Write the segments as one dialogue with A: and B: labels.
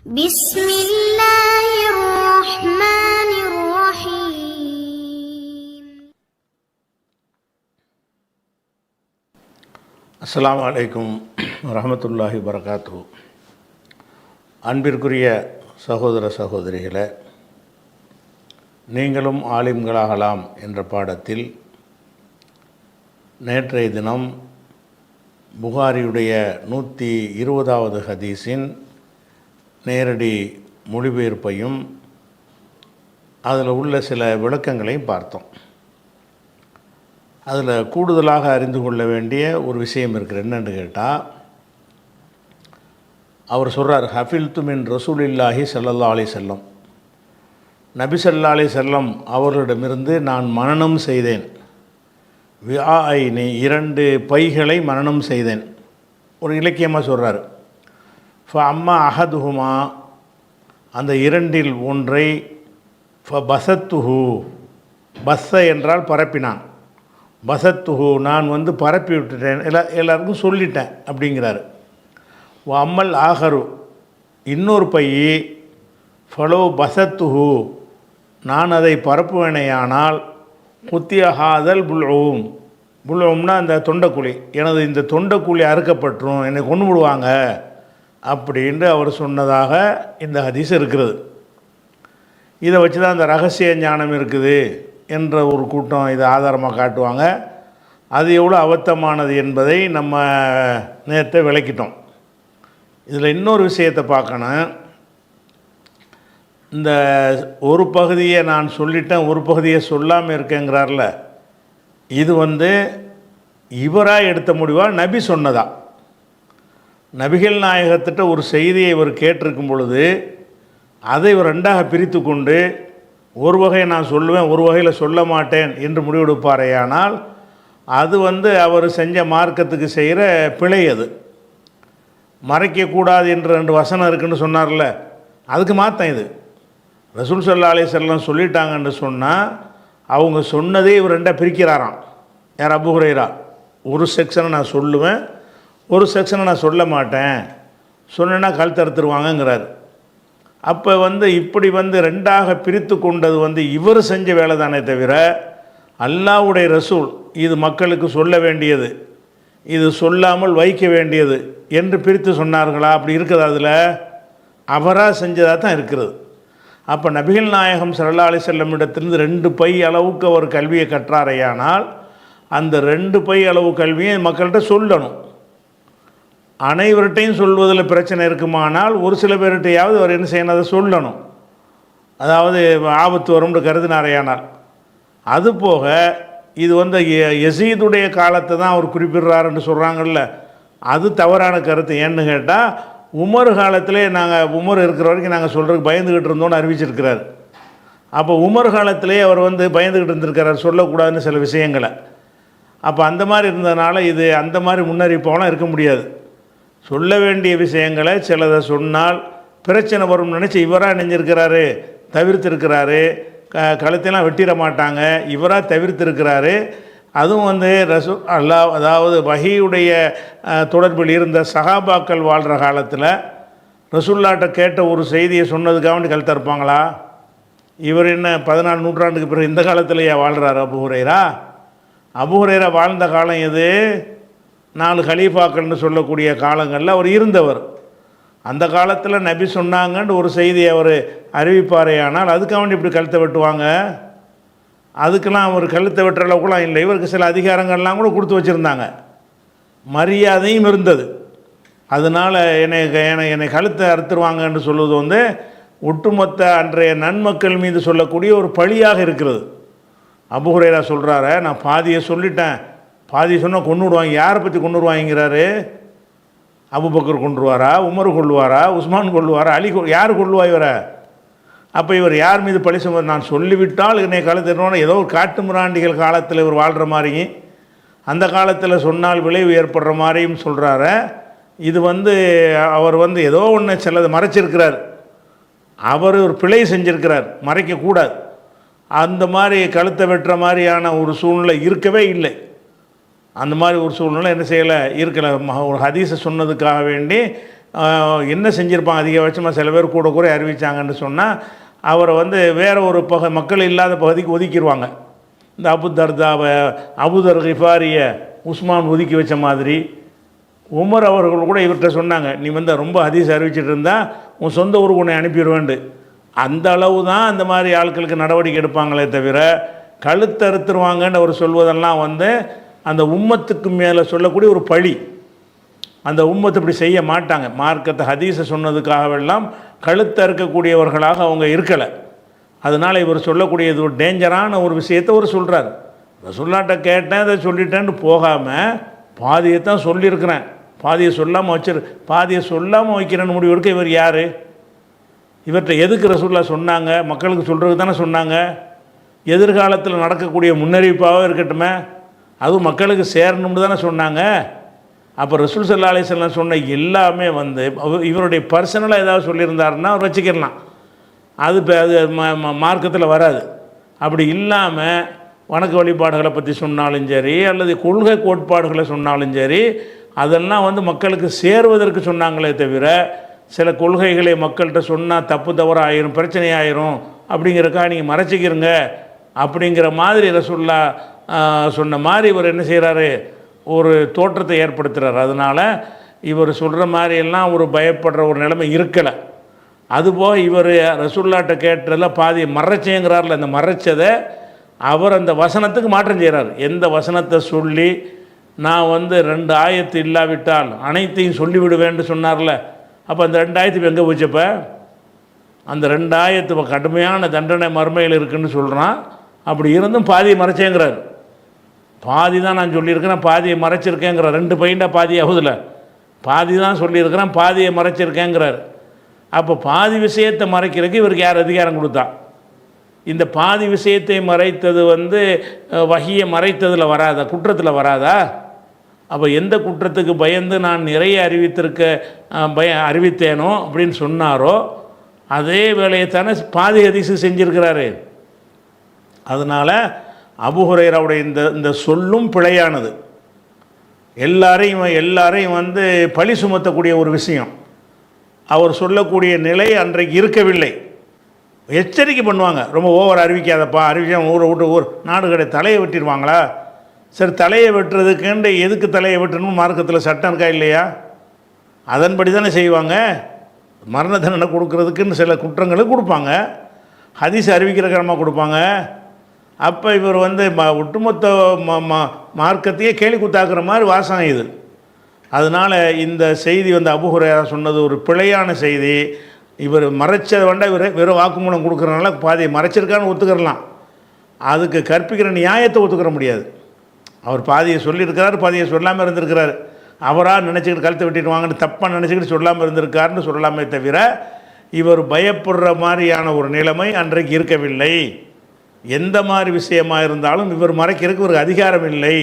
A: بسم الله الرحمن الرحيم.
B: அஸ்ஸலாமு அலைக்கும் வரஹ்மத்துல்லாஹி வபரகாத்துஹு. அன்பிற்குரிய சகோதர சகோதரிகளே, நீங்களும் ஆலிம்களாகலாம் என்ற பாடத்தில் நேற்றைய தினம் புகாரியுடைய 120வது ஹதீஸின் நேரடி மொழிபெயர்ப்பையும் அதில் உள்ள சில விளக்கங்களையும் பார்த்தோம். அதில் கூடுதலாக அறிந்து கொள்ள வேண்டிய ஒரு விஷயம் இருக்குது. என்னென்னு கேட்டால், அவர் சொல்கிறார், ஹஃபில்து மின் ரசூலில்லாஹி ஸல்லல்லாஹு அலைஹி வஸல்லம், நபி ஸல்லல்லாஹு அலைஹி வஸல்லம் அவர்களிடமிருந்து நான் மனனம் செய்தேன். விஆஐனி, 2 பைகளை மனனம் செய்தேன். ஒரு இலக்கியமாக சொல்கிறார். அம்மா அஹதுஹுமா, அந்த 2ல் ஒன்றை பசத்துஹு, பஸ்ஸ என்றால் பரப்பினான், பசத்துஹு நான் பரப்பி விட்டுட்டேன், எல்லாருக்கும் சொல்லிட்டேன் அப்படிங்கிறாரு. அம்மல் ஆஹரு, இன்னொரு பை ஃபலோ பசத்துஹு, நான் அதை பரப்புவேனேயானால் குத்தியஹாதல் புல்ஊம், புல்ஊம்னா அந்த தொண்டைக்குழி, எனது இந்த தொண்டைக்குழி அறுக்கப்பட்டுரும், என்னை கொண்டு விடுவாங்க அப்படின்ட்டு அவர் சொன்னதாக இந்த ஹதீஸ் இருக்கிறது. இதை வச்சு தான் அந்த ரகசிய ஞானம் இருக்குது என்ற ஒரு கூட்டம் இதை ஆதாரமாக காட்டுவாங்க. அது எவ்வளோ அபத்தமானது என்பதை நம்ம நேரத்தை விளக்கிட்டோம். இதில் இன்னொரு விஷயத்தை பார்க்கணும். இந்த ஒரு பகுதியை நான் சொல்லிட்டேன், ஒரு பகுதியை சொல்லாமல் இருக்கேங்கிறார்ல, இது இவராக எடுத்த முடிவாக நபி சொன்னதா? நபிகள் நாயகத்திட்ட ஒரு செய்தியை இவர் கேட்டிருக்கும் பொழுது அதை இவர் 2ஆக பிரித்து கொண்டு ஒரு வகையை நான் சொல்லுவேன், ஒரு வகையில் சொல்ல மாட்டேன் என்று முடிவெடுப்பாரேயானால் அது அவர் செஞ்ச மார்க்கத்துக்கு செய்கிற பிழை. அது மறைக்கக்கூடாது என்று 2 வசனம் இருக்குன்னு சொன்னார்ல, அதுக்கு மாத்தம் இது. ரசூல் ஸல்லல்லாஹு அலைஹி வஸல்லம் சொல்லிட்டாங்கன்னு சொன்னால் அவங்க சொன்னதே இவர் 2ஆக பிரிக்கிறாராம். யார்? அபூ ஹுரைரா. ஒரு செக்ஷனை நான் சொல்லுவேன், ஒரு செக்ஷனை நான் சொல்ல மாட்டேன், சொன்னேன்னா கழுத்து அறுத்துருவாங்கங்கிறார். அப்போ இப்படி 2ஆக பிரித்து கொண்டது இவர் செஞ்ச வேலை தானே தவிர அல்லாஹ்வுடைய ரசூல் இது மக்களுக்கு சொல்ல வேண்டியது, இது சொல்லாமல் வைக்க வேண்டியது என்று பிரித்து சொன்னார்களா? அப்படி இருக்குது. அதில் அவராக செஞ்சதாக தான் இருக்கிறது. அப்போ நபிகள் நாயகம் ஸல்லல்லாஹு அலைஹி வஸல்லம் இடத்திலிருந்து 2 பை அளவுக்கு அவர் கல்வியை கற்றாரையானால் அந்த 2 பை அளவு கல்வியை மக்கள்கிட்ட சொல்லணும். அனைவர்கிட்டையும் சொல்வதில் பிரச்சனை இருக்குமானால் ஒரு சில பேர்கிட்டையாவது அவர் என்ன செய்யணும், அதை சொல்லணும். அதாவது ஆபத்து வரும்னு கருதினாரையானால். அதுபோக இது யசீதுடைய காலத்தை தான் அவர் குறிப்பிடுறாருன்னு சொல்கிறாங்கல்ல, அது தவறான கருத்து. ஏன்னு கேட்டால், உமர் காலத்திலே நாங்கள் உமர் இருக்கிற வரைக்கும் நாங்கள் சொல்கிறதுக்கு பயந்துக்கிட்டு இருந்தோன்னு அறிவிச்சிருக்கிறார். அப்போ உமர் காலத்திலே அவர் பயந்துக்கிட்டு இருந்திருக்கிறார் சொல்லக்கூடாதுன்னு சில விஷயங்களை. அப்போ அந்த மாதிரி இருந்ததுனால இது அந்த மாதிரி முன்னறிவிப்போலாம் இருக்க முடியாது. சொல்ல வேண்டிய விஷயங்களை சிலதை சொன்னால் பிரச்சனை வரும்னு நினச்சி இவராக நெஞ்சிருக்கிறாரு, தவிர்த்திருக்கிறாரு. கழுத்தெல்லாம் வெட்டிட மாட்டாங்க, இவராக தவிர்த்திருக்கிறாரு. அதுவும் ரசூல் அல்லாஹ், அதாவது வஹீயுடைய தொடர்பில் இருந்த சஹாபாக்கள் வாழ்கிற காலத்தில் ரசூல்லாட்ட கேட்ட ஒரு செய்தியை சொன்னதுக்காக வேண்டி கழுத்த இருப்பாங்களா? இவர் என்ன 14 நூற்றாண்டுக்கு பிறகு இந்த காலத்திலேயே வாழ்கிறார் அபூ ஹுரைரா? அபூ ஹுரைரா வாழ்ந்த காலம் எது? 4 கலீஃபாக்கள்னு சொல்லக்கூடிய காலங்களில் அவர் இருந்தவர். அந்த காலத்தில் நபி சொன்னாங்கன்னு ஒரு செய்தியை அவர் அறிவிப்பாரேயானால் அதுக்காக வேண்டி இப்படி கழுத்தை வெட்டுவாங்க? அதுக்கெல்லாம் அவர் கழுத்தை வெட்டுற அளவுக்குலாம் இல்லை. இவருக்கு சில அதிகாரங்கள்லாம் கூட கொடுத்து வச்சுருந்தாங்க, மரியாதையும் இருந்தது. அதனால் என்னை கழுத்தை அறுத்துருவாங்கன்னு சொல்வது ஒட்டுமொத்த அன்றைய நன்மக்கள் மீது சொல்லக்கூடிய ஒரு பழியாக இருக்கிறது. அபூ ஹுரைரா சொல்கிறாரு, நான் பாதியை சொல்லிட்டேன், பாதி சொன்னால் கொண்டு விடுவாங்க. யாரை பற்றி கொண்டு விடுவாங்கிறாரு? அபூபக்கர் கொண்டுருவாரா, உமர் கொள்ளுவாரா, உஸ்மான் கொள்ளுவாரா, அலி யார் கொள்ளுவா இவரை? அப்போ இவர் யார் மீது பழி சுமர்? நான் சொல்லிவிட்டால் என்னை காலத்தினோட ஏதோ ஒரு காட்டு மிராண்டிகள் காலத்தில் இவர் வாழ்கிற மாதிரியும் அந்த காலத்தில் சொன்னால் விளைவு ஏற்படுற மாதிரியும் சொல்கிறாரு. இது அவர் ஏதோ ஒன்று சிலது மறைச்சிருக்கிறார், அவர் ஒரு பிழை செஞ்சிருக்கிறார், மறைக்கக்கூடாது. அந்த மாதிரி கழுத்தை வெட்டுற மாதிரியான ஒரு சூழ்நிலை இருக்கவே இல்லை. அந்த மாதிரி ஒரு சூழ்நிலை என்ன செய்யலை, இருக்கலை. ஒரு ஹதீஸை சொன்னதுக்காக வேண்டி என்ன செஞ்சுருப்பாங்க, அதிகபட்சமாக சில பேர் கூட கூட அறிவித்தாங்கன்னு சொன்னால் அவரை வந்து வேறு ஒரு மக்கள் இல்லாத பகுதிக்கு ஒதுக்கிடுவாங்க. இந்த அபுதர் கிஃபாரிய உஸ்மான் ஒதுக்கி வச்ச மாதிரி உமர் அவர்கள் கூட இவர்கிட்ட சொன்னாங்க, நீ வந்து ரொம்ப ஹதீஸ் அறிவிச்சிட்டு இருந்தால் உன் சொந்த ஊருக்கு உன்னை அனுப்பிடுவேண்டு. அந்த அளவு தான் அந்த மாதிரி ஆட்களுக்கு நடவடிக்கை எடுப்பாங்களே தவிர கழுத்தறுத்துருவாங்கன்னு அவர் சொல்வதெல்லாம் வந்து அந்த உம்மத்துக்கு மேலே சொல்லக்கூடிய ஒரு பழி. அந்த உம்மத்து இப்படி செய்ய மாட்டாங்க. மார்க்கத்தை ஹதீஸை சொன்னதுக்காகவெல்லாம் கழுத்தறுக்கக்கூடியவர்களாக அவங்க இருக்கலை. அதனால் இவர் சொல்லக்கூடியது ஒரு டேஞ்சரான ஒரு விஷயத்தை அவர் சொல்கிறார். ரசூலுல்லாஹ்ட்ட கேட்டேன், அதை சொல்லிட்டேன்னு போகாமல் பாதியை தான் சொல்லியிருக்கிறேன், பாதியை சொல்லாமல் வைக்கிறேன்னு முடிவு எடுக்க இவர் யார்? இவர்கிட்ட எதுக்கு ரசூலுல்லாஹ் சொன்னாங்க? மக்களுக்கு சொல்கிறது தானே சொன்னாங்க. எதிர்காலத்தில் நடக்கக்கூடிய முன்னறிவிப்பாகவே இருக்கட்டுமே, அதுவும் மக்களுக்கு சேரணும்னு தானே சொன்னாங்க. அப்போ ரசூல் ஸல்லல்லாஹு அலைஹி வஸல்லம் சொன்ன எல்லாமே வந்து இவருடைய பர்சனலாக ஏதாவது சொல்லியிருந்தாருன்னா அவர் வச்சுக்கிடலாம், அது மார்க்கத்தில் வராது. அப்படி இல்லாமல் வணக்க வழிபாடுகளை பற்றி சொன்னாலும் சரி, அல்லது கொள்கை கோட்பாடுகளை சொன்னாலும் சரி, அதெல்லாம் வந்து மக்களுக்கு சேருவதற்கு சொன்னாங்களே தவிர சில கொள்கைகளை மக்கள்கிட்ட சொன்னால் தப்பு தவறு ஆயிரும், பிரச்சனை ஆயிரும் அப்படிங்கிறக்காக நீங்கள் மறைச்சிக்கிறங்க அப்படிங்கிற மாதிரி ரசூலுல்லாஹ் சொன்ன மாதிரி இவர் என்ன செய்கிறாரு, ஒரு தோற்றத்தை ஏற்படுத்துகிறார். அதனால் இவர் சொல்கிற மாதிரியெல்லாம் ஒரு பயப்படுற ஒரு நிலைமை இருக்கலை. அதுபோல் இவர் ரசூலுல்லாஹ்ட்ட கேட்டதில் பாதி மறைச்சேங்கிறார்ல, அந்த மறைச்சதை அவர் அந்த வசனத்துக்கு மாற்றம் செய்கிறார். எந்த வசனத்தை சொல்லி நான் வந்து 2 ஆயத்து இல்லாவிட்டால் அனைத்தையும் சொல்லிவிடுவேன்னு சொன்னார்ல, அப்போ அந்த 2 ஆயத்து எங்கே போச்சப்போ? அந்த 2 ஆயத்து கடுமையான தண்டனை மறுமையில் இருக்குதுன்னு சொல்கிறான். அப்படி இருந்தும் பாதியை மறைச்சேங்கிறார். பாதி தான் நான் சொல்லியிருக்கிறேன், பாதியை மறைச்சிருக்கேங்கிறார். 2 பையன்டா பாதி ஆகுதில்ல, பாதி தான் சொல்லியிருக்கிறேன், பாதியை மறைச்சிருக்கேங்கிறார். அப்போ பாதி விஷயத்தை மறைக்கிறதுக்கு இவருக்கு யார் அதிகாரம் கொடுத்தா? இந்த பாதி விஷயத்தை மறைத்தது வந்து வஹியை மறைத்ததில் வராதா, குற்றத்தில் வராதா? அப்போ எந்த குற்றத்துக்கு பயந்து நான் நிறைய அறிவித்தேனோ அப்படின்னு சொன்னாரோ அதே வேலையைத்தானே பாதி ஹதீஸு செஞ்சுருக்கிறாரு. அதனால் அபூ ஹுரைராவுடைய இந்த சொல்லும் பிழையானது. எல்லாரையும் வந்து பழி சுமத்தக்கூடிய ஒரு விஷயம். அவர் சொல்லக்கூடிய நிலை அன்றைக்கு இருக்கவில்லை. எச்சரிக்கை பண்ணுவாங்க, ரொம்ப ஓவர் அறிவிக்காதப்பா, அறிவிச்சா ஊர் நாடு கடை தலையை வெட்டிடுவாங்களா? சரி, தலையை வெட்டுறதுக்குண்டு எதுக்கு தலையை வெட்டணும்? மார்க்கத்தில் சட்டம் இருக்கா இல்லையா? அதன்படி தானே செய்வாங்க. மரண தண்டனை கொடுக்கறதுக்குன்னு சில குற்றங்களுக்கு கொடுப்பாங்க, ஹதீஸ் அறிவிக்கிற கிரமமாக கொடுப்பாங்க. அப்போ இவர் வந்து ஒட்டுமொத்த மார்க்கத்தையே கேலி குத்தாக்குற மாதிரி வாசகம் இது. அதனால் இந்த செய்தி வந்து அபூ ஹுரைரா சொன்னது ஒரு பிழையான செய்தி. இவர் மறைச்சதை வேண்டாம், இவர் வெறும் வாக்குமூலம் கொடுக்குறதுனால பாதியை மறைச்சிருக்கான்னு ஒத்துக்கிறலாம். அதுக்கு கற்பிக்கிற நியாயத்தை ஒத்துக்கிற முடியாது. அவர் பாதியை சொல்லியிருக்கிறார், பாதியை சொல்லாமல் இருந்திருக்கிறார். அவராக நினச்சிக்கிட்டு கழுத்தை வெட்டிடுவாங்கன்னு தப்பாக நினச்சிக்கிட்டு சொல்லாமல் இருந்திருக்காருன்னு சொல்லலாமே தவிர இவர் பயப்படுற மாதிரியான ஒரு நிலைமை அன்றைக்கு இருக்கவில்லை. எந்த மாதிரி விஷயமாக இருந்தாலும் இவர் மறைக்கிறதுக்கு ஒரு அதிகாரம் இல்லை.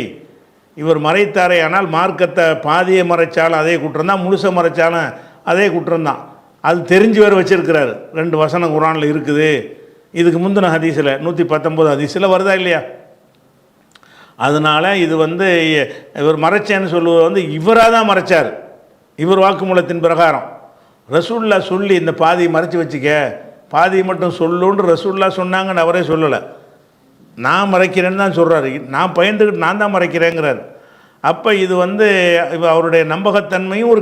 B: இவர் மறைத்தாரே ஆனால் மார்க்கத்தை பாதியை மறைச்சாலும் அதே குற்றம்தான், முழுசை மறைச்சாலும் அதே குற்றம்தான். அது தெரிஞ்சு வேறு வச்சுருக்கிறார். 2 வசனம் குர்ஆனில் இருக்குது. இதுக்கு முந்தின ஹதீஸில் 119 ஹதீஸில் வருதா இல்லையா? அதனால் இது வந்து இவர் மறைச்சேன்னு சொல்லுவது வந்து இவராக தான் மறைச்சார். இவர் வாக்குமூலத்தின் பிரகாரம் ரசூலுல்லாஹ் சொல்லி இந்த பாதியை மறைச்சி வச்சுக்க, பாதியை மட்டும் சொல்லுன்னு ரசூலுல்லாஹ் சொன்னாங்கன்னு அவரே சொல்லலை. நான் மறைக்கிறேன்னு தான் சொல்கிறாரு. நான் பயந்துக்கிட்டு நான் தான் மறைக்கிறேங்கிறார். அப்போ இது வந்து அவருடைய நம்பகத்தன்மையும் ஒரு